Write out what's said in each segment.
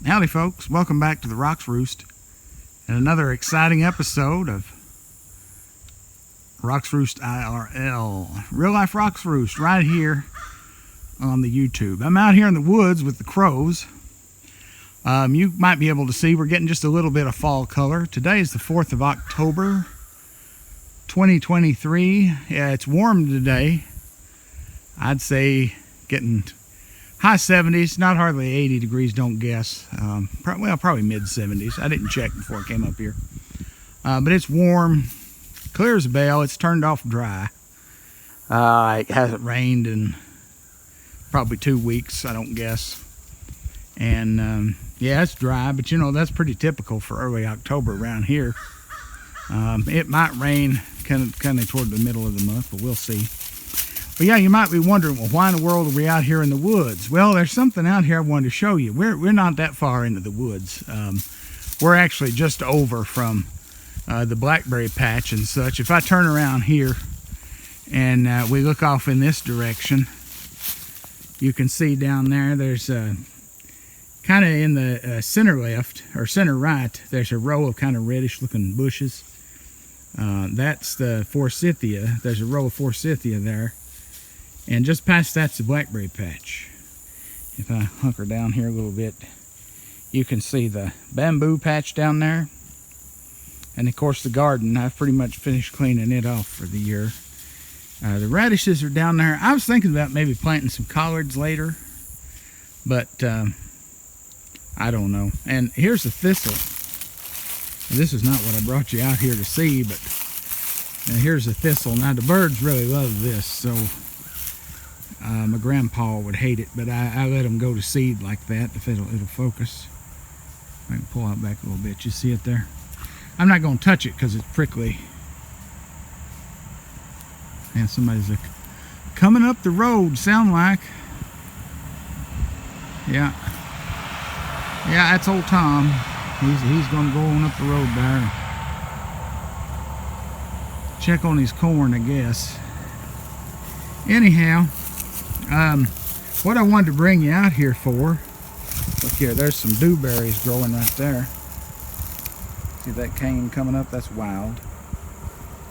Howdy folks, welcome back to the Roost and another exciting episode of Roost IRL, real life Roost, right here on the YouTube. I'm out here in the woods with the crows. You might be able to see we're getting just a little bit of fall color. Today is the 4th of October 2023. Yeah, it's warm today. I'd say getting high 70s, not hardly 80 degrees, don't guess. Probably mid 70s. I didn't check before I came up here. But it's warm, clear as a bell. It's turned off dry. It hasn't rained in probably 2 weeks, I don't guess. And yeah, it's dry, but you know, that's pretty typical for early October around here. It might rain kind of toward the middle of the month, but we'll see. But yeah, you might be wondering, well, why in the world are we out here in the woods? Well, there's something out here I wanted to show you. We're not that far into the woods. We're actually just over from the blackberry patch and such. If I turn around here and we look off in this direction, you can see down there, there's kind of in the center left or center right, there's a row of kind of reddish looking bushes. That's the forsythia. There's a row of forsythia there. And just past that's the blackberry patch. If I hunker down here a little bit, you can see the bamboo patch down there. And of course the garden, I've pretty much finished cleaning it off for the year. The radishes are down there. I was thinking about maybe planting some collards later, but I don't know. And here's the thistle. This is not what I brought you out here to see, but here's the thistle. Now the birds really love this, so my grandpa would hate it, but I let them go to seed like that if it'll focus. I can pull out back a little bit. You see it there? I'm not going to touch it because it's prickly. And somebody's coming up the road, sound like. Yeah, that's old Tom. He's going to go on up the road there. Check on his corn, I guess. Anyhow, what I wanted to bring you out here for, look here, there's some dewberries growing right there. See that cane coming up? That's wild.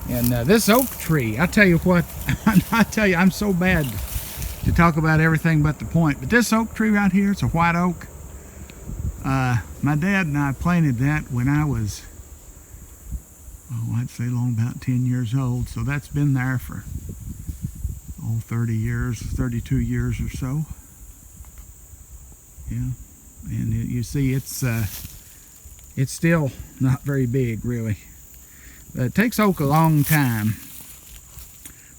And this oak tree, I tell you what, I'm so bad to talk about everything but the point, but this oak tree right here, it's a white oak. My dad and I planted that when I was, I'd say long about 10 years old. So that's been there for 30 years, 32 years or so. Yeah, and you see it's still not very big really. It takes oak a long time.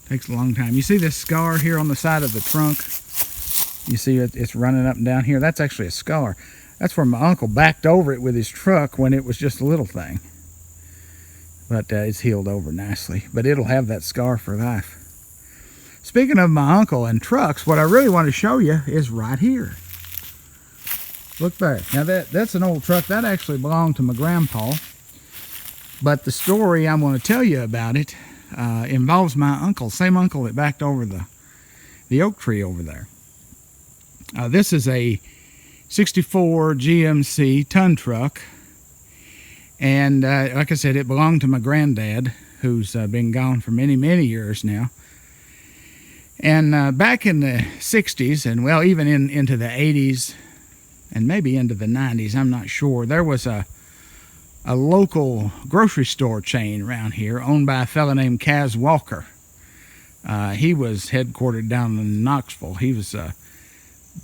Takes a long time. You see this scar here on the side of the trunk? You see it's running up and down here. That's actually a scar. That's where my uncle backed over it with his truck when it was just a little thing. But it's healed over nicely. But it'll have that scar for life. Speaking of my uncle and trucks, what I really want to show you is right here. Look there. Now that's an old truck. That actually belonged to my grandpa. But the story I'm going to tell you about it involves my uncle. Same uncle that backed over the oak tree over there. This is a 64 GMC ton truck, and like I said, it belonged to my granddad, who's been gone for many years now. And back in the 60s, and well, even into the 80s and maybe into the 90s, I'm not sure, there was a local grocery store chain around here owned by a fella named Kaz Walker. He was headquartered down in Knoxville. He was a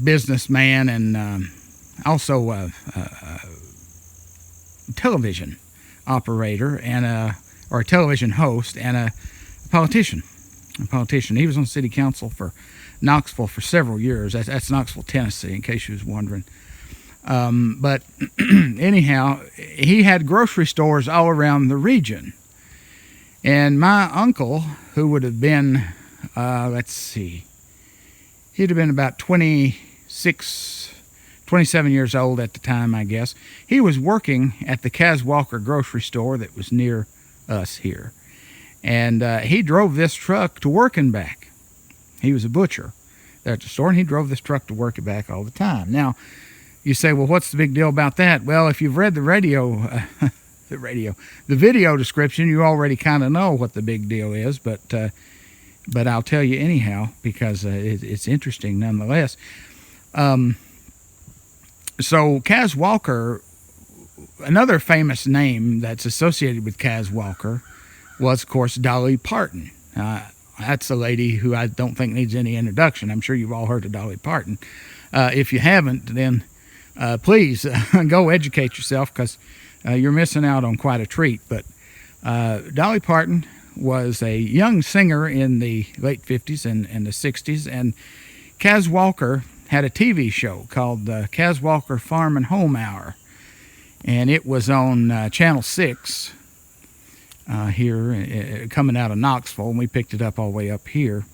businessman and also a television operator and or a television host and a politician. He was on city council for Knoxville for several years. That's Knoxville, Tennessee, in case you was wondering. But anyhow, he had grocery stores all around the region. And my uncle, who would have been, let's see, he'd have been about 27 years old at the time, I guess. He was working at the Kaz Walker grocery store that was near us here. And he drove this truck to work and back. He was a butcher there at the store, and he drove this truck to work and back all the time. Now, You say, well, what's the big deal about that? Well, if you've read the video description, you already kind of know what the big deal is, but I'll tell you anyhow, because it's interesting nonetheless. So Kaz Walker, another famous name that's associated with Kaz Walker was, of course, Dolly Parton. That's a lady who I don't think needs any introduction. I'm sure you've all heard of Dolly Parton. If you haven't, then please go educate yourself, because you're missing out on quite a treat. But Dolly Parton was a young singer in the late 50s and the 60s, and Kaz Walker had a TV show called Kaz Walker Farm and Home Hour, and it was on Channel 6 here, coming out of Knoxville, and we picked it up all the way up here.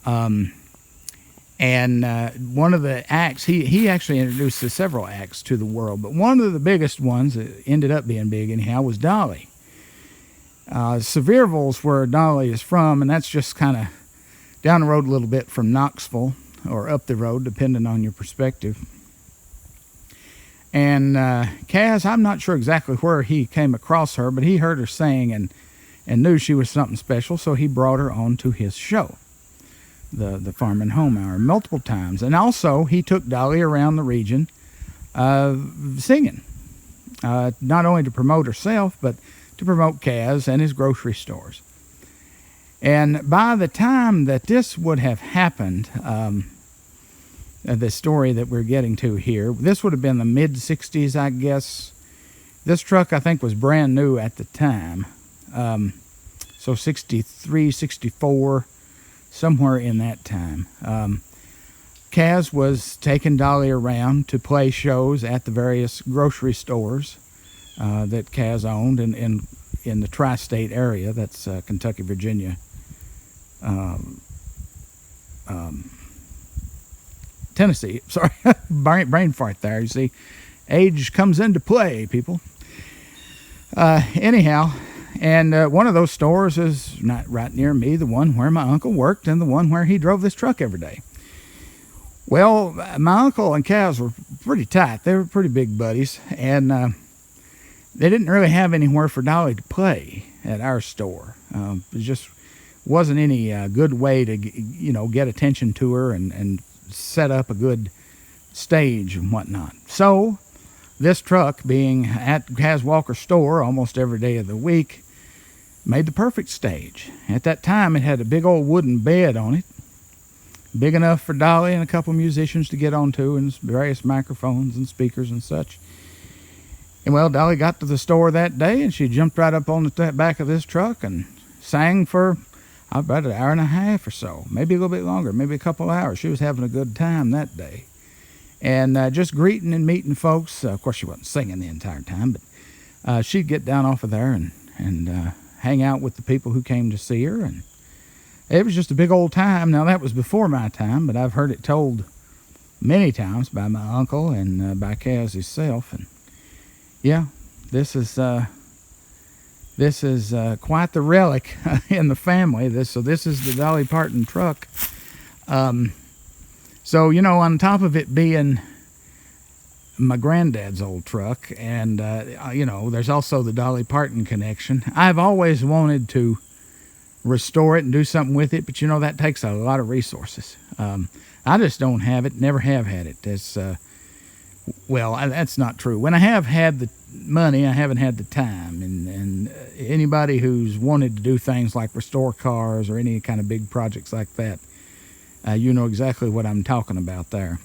And one of the acts, he actually introduced several acts to the world, but one of the biggest ones that ended up being big anyhow was Dolly. Sevierville's where Dolly is from, and that's just kind of down the road a little bit from Knoxville, or up the road, depending on your perspective. And Kaz, I'm not sure exactly where he came across her, but he heard her sing and knew she was something special, so he brought her on to his show, the Farm and Home Hour, multiple times. And also, he took Dolly around the region singing, not only to promote herself, but to promote Kaz and his grocery stores. And by the time that this would have happened, the story that we're getting to here, this would have been the mid-60s, I guess. This truck, I think, was brand new at the time. So 63, 64, somewhere in that time. Kaz was taking Dolly around to play shows at the various grocery stores that Kaz owned in the tri-state area. That's Kentucky, Virginia, Tennessee. Sorry, brain fart there. You see, age comes into play, people. Anyhow, and one of those stores is not right near me, the one where my uncle worked and the one where he drove this truck every day. Well, my uncle and Kaz were pretty tight. They were pretty big buddies, and they didn't really have anywhere for Dolly to play at our store. It just wasn't any good way to, get attention to her and set up a good stage and whatnot. So this truck, being at Kaz Walker's store almost every day of the week, made the perfect stage. At that time, it had a big old wooden bed on it, big enough for Dolly and a couple musicians to get onto, and various microphones and speakers and such. And well, Dolly got to the store that day, and she jumped right up on the back of this truck and sang for about an hour and a half or so, maybe a little bit longer, maybe a couple hours. She was having a good time that day. And just greeting and meeting folks. Of course, she wasn't singing the entire time, but she'd get down off of there and hang out with the people who came to see her. And it was just a big old time. Now, that was before my time, but I've heard it told many times by my uncle and by Kaz himself. And yeah, this is quite the relic in the family. So this is the Dolly Parton truck. So, on top of it being my granddad's old truck, and, there's also the Dolly Parton connection. I've always wanted to restore it and do something with it, but, that takes a lot of resources. I just don't have it, never have had it. That's not true. When I have had the money, I haven't had the time. And anybody who's wanted to do things like restore cars or any kind of big projects like that, you know exactly what I'm talking about there.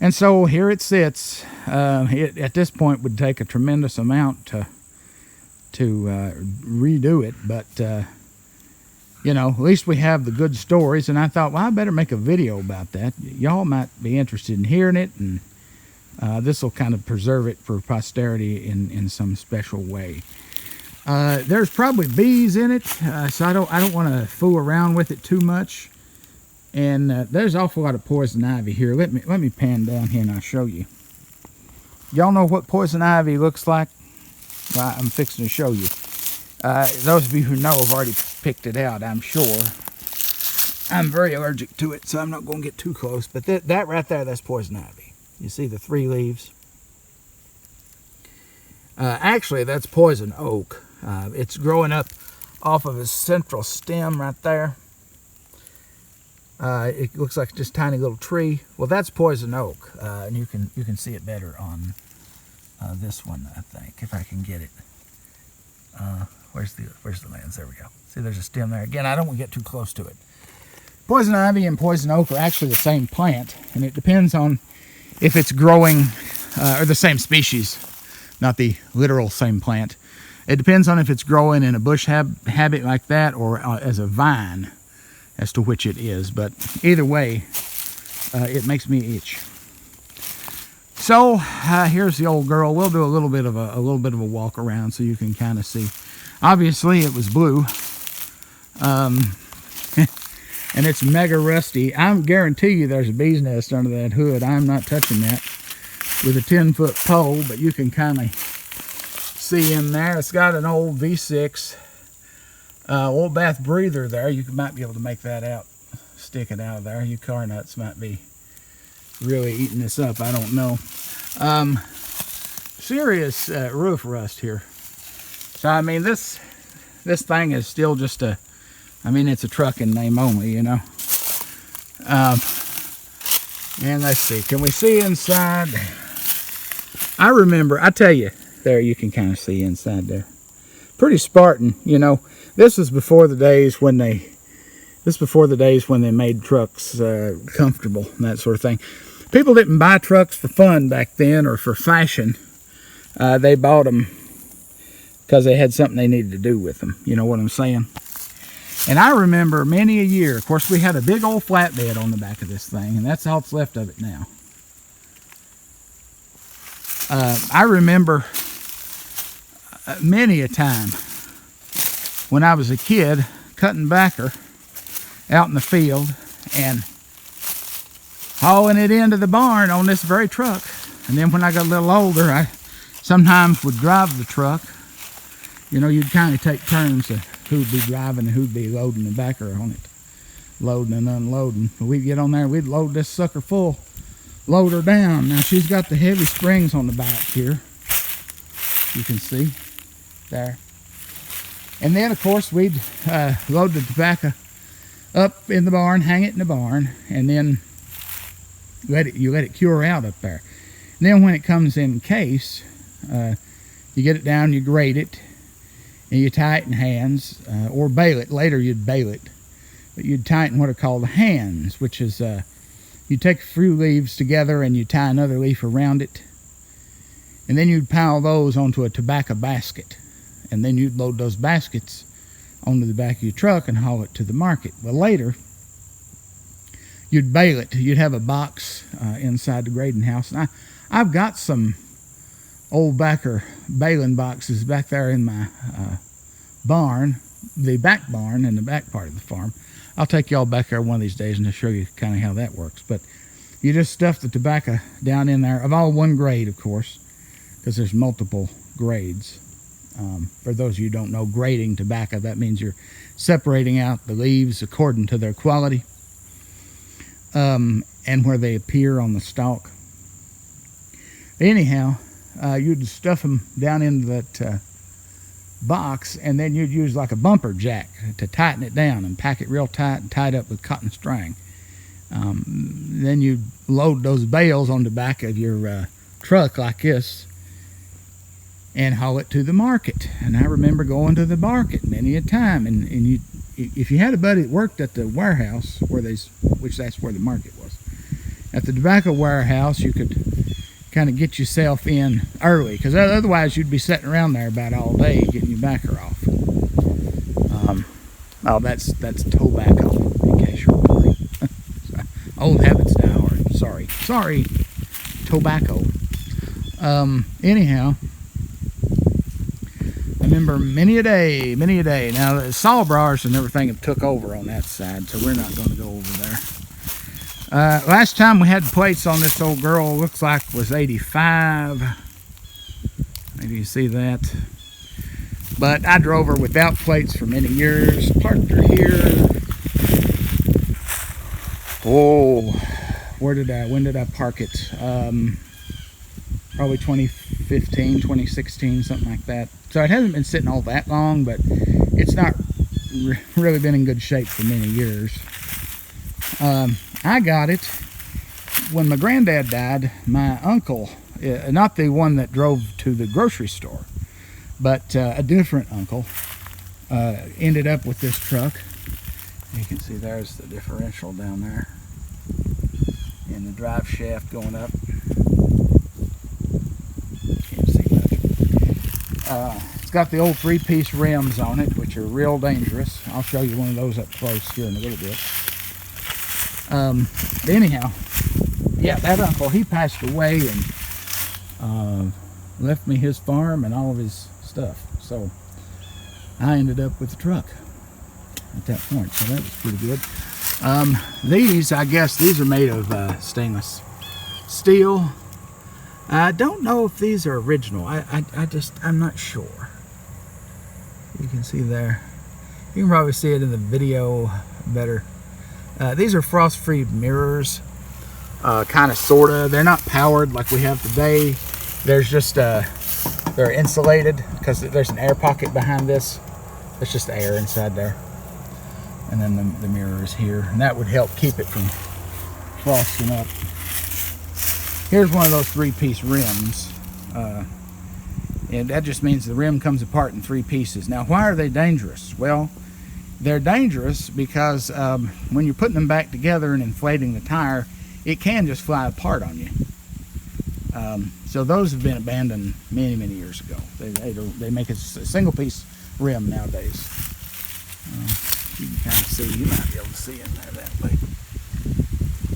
And so here it sits. It, at this point, would take a tremendous amount to redo it, but at least we have the good stories. And I thought, well, I better make a video about that. Y'all might be interested in hearing it, and this will kind of preserve it for posterity in some special way. There's probably bees in it, so I don't want to fool around with it too much. And there's an awful lot of poison ivy here. Let me pan down here and I'll show you. Y'all know what poison ivy looks like? Well, I'm fixing to show you. Those of you who know have already picked it out, I'm sure. I'm very allergic to it, so I'm not going to get too close. But that right there, that's poison ivy. You see the 3 leaves? Actually, that's poison oak. It's growing up off of his central stem right there. It looks like just a tiny little tree. Well, that's poison oak, and you can see it better on this one, I think, if I can get it. Where's the lens? There we go. See, there's a stem there. Again, I don't want to get too close to it. Poison ivy and poison oak are actually the same plant, and it depends on if it's growing, or the same species, not the literal same plant. It depends on if it's growing in a bush habit like that or as a vine, as to which it is. But either way, it makes me itch. So here's the old girl. We'll do a little bit of a walk around so you can kind of see. Obviously, it was blue, and it's mega rusty. I guarantee you there's a bee's nest under that hood. I'm not touching that with a 10-foot pole, but you can kind of see in there. It's got an old V6 old bath breather there. You might be able to make that out, stick it out of there. You car nuts might be really eating this up. I don't know. Serious roof rust here. So I mean, this thing is still just a, I mean, it's a truck in name only, you know. And let's see, can we see inside? I remember, I tell you, there you can kind of see inside there. Pretty Spartan, you know. This was before the days when they made trucks comfortable and that sort of thing. People didn't buy trucks for fun back then or for fashion. They bought them because they had something they needed to do with them. You know what I'm saying? And I remember many a year, of course, we had a big old flatbed on the back of this thing, and that's all that's left of it now. I remember many a time when I was a kid cutting backer out in the field and hauling it into the barn on this very truck. And then when I got a little older, I sometimes would drive the truck. You know, you'd kind of take turns of who'd be driving and who'd be loading the backer on it, loading and unloading. We'd get on there, we'd load this sucker full, load her down. Now she's got the heavy springs on the back here, you can see there. And then of course we'd load the tobacco up in the barn, hang it in the barn, and then you let it cure out up there. And then when it comes in case, you get it down, you grate it, and you tie it in hands, or bale it. Later you'd bale it, but you'd tie it in what are called hands, which is you take a few leaves together and you tie another leaf around it, and then you'd pile those onto a tobacco basket, and then you'd load those baskets onto the back of your truck and haul it to the market. Well, later you'd bale it. You'd have a box inside the grading house, and I've got some old backer baling boxes back there in my barn, the back barn in the back part of the farm. I'll take y'all back there one of these days and I'll show you kind of how that works. But you just stuff the tobacco down in there, of all one grade, of course, because there's multiple grades. For those of you who don't know, grading tobacco, that means you're separating out the leaves according to their quality and where they appear on the stalk. Anyhow, you'd stuff them down into that box, and then you'd use like a bumper jack to tighten it down and pack it real tight and tie it up with cotton string. Then you'd load those bales on the back of your truck like this and haul it to the market. And I remember going to the market many a time, and you, if you had a buddy that worked at the warehouse, which that's where the market was, at the tobacco warehouse, you could kind of get yourself in early, because otherwise you'd be sitting around there about all day getting your backer off. Oh, that's tobacco, in case you're wondering. Old habits die hard. Sorry, tobacco. Anyhow, I remember many a day. Now the sawbars and everything have took over on that side, so we're not going to go over there. Last time we had plates on this old girl, looks like was 85. Maybe you see that. But I drove her without plates for many years. Parked her here. Oh, when did I park it? Probably 2015, 2016, something like that. So it hasn't been sitting all that long, but it's not really been in good shape for many years. I got it when my granddad died. My uncle, not the one that drove to the grocery store, but a different uncle, ended up with this truck. You can see there's the differential down there and the drive shaft going up. Can't see much. It's got the old 3-piece rims on it, which are real dangerous. I'll show you one of those up close here in a little bit. Anyhow, yeah, that uncle, he passed away and left me his farm and all of his stuff. So I ended up with the truck at that point, so that was pretty good. These, I guess, these are made of stainless steel. I don't know if these are original. I'm not sure. You can see there. You can probably see it in the video better. These are frost-free mirrors, kind of, sort of. They're not powered like we have today. There's just, they're insulated because there's an air pocket behind this. There's just air inside there. And then the mirror is here, and that would help keep it from frosting up. Here's one of those 3-piece rims, and that just means the rim comes apart in 3 pieces. Now, why are they dangerous? Well, they're dangerous because when you're putting them back together and inflating the tire, it can just fly apart on you. So those have been abandoned many, many years ago. They make a single-piece rim nowadays. You can kind of see, you might be able to see in there that way.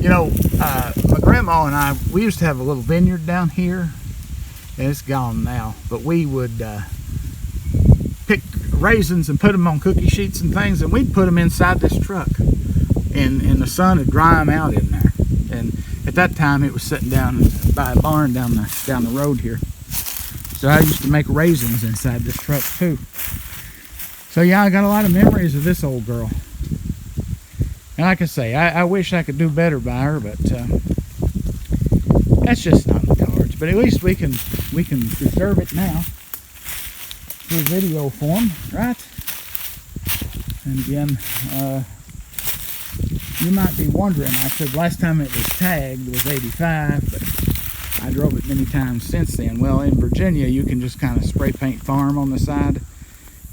You know, my grandma and I, we used to have a little vineyard down here, and it's gone now, but we would pick raisins and put them on cookie sheets and things, and we'd put them inside this truck, and the sun would dry them out in there. And at that time, it was sitting down by a barn down the road here. So I used to make raisins inside this truck too. So yeah, I got a lot of memories of this old girl. And like I say, I wish I could do better by her, but that's just not in the cards. But at least we can preserve it now through video form, right? And again, you might be wondering, I said last time it was tagged was 85, but I drove it many times since then. Well, in Virginia, you can just kind of spray paint farm on the side.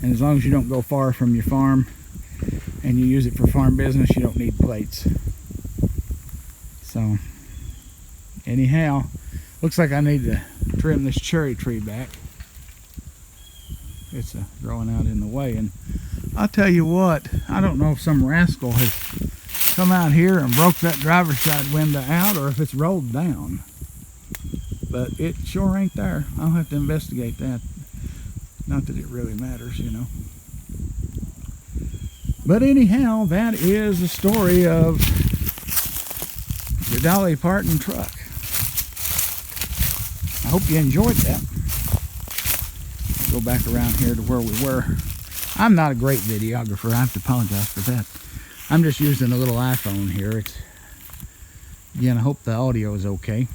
And as long as you don't go far from your farm and you use it for farm business, you don't need plates. So, anyhow, looks like I need to trim this cherry tree back. It's growing out in the way. And I'll tell you what, I don't know if some rascal has come out here and broke that driver's side window out or if it's rolled down. But it sure ain't there. I'll have to investigate that. Not that it really matters, you know. But anyhow, that is the story of the Dolly Parton truck. I hope you enjoyed that. Go back around here to where we were. I'm not a great videographer. I have to apologize for that. I'm just using a little iPhone here. Again, I hope the audio is okay.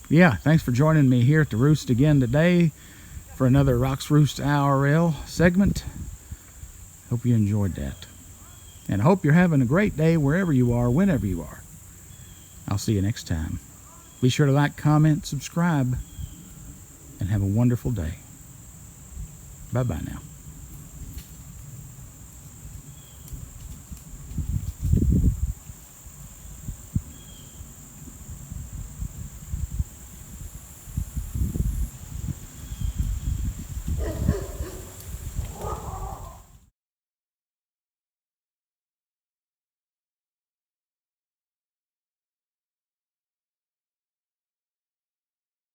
Yeah, thanks for joining me here at the Roost again today for another Roost IRL segment. Hope you enjoyed that. And I hope you're having a great day wherever you are, whenever you are. I'll see you next time. Be sure to like, comment, subscribe, and have a wonderful day. Bye-bye now.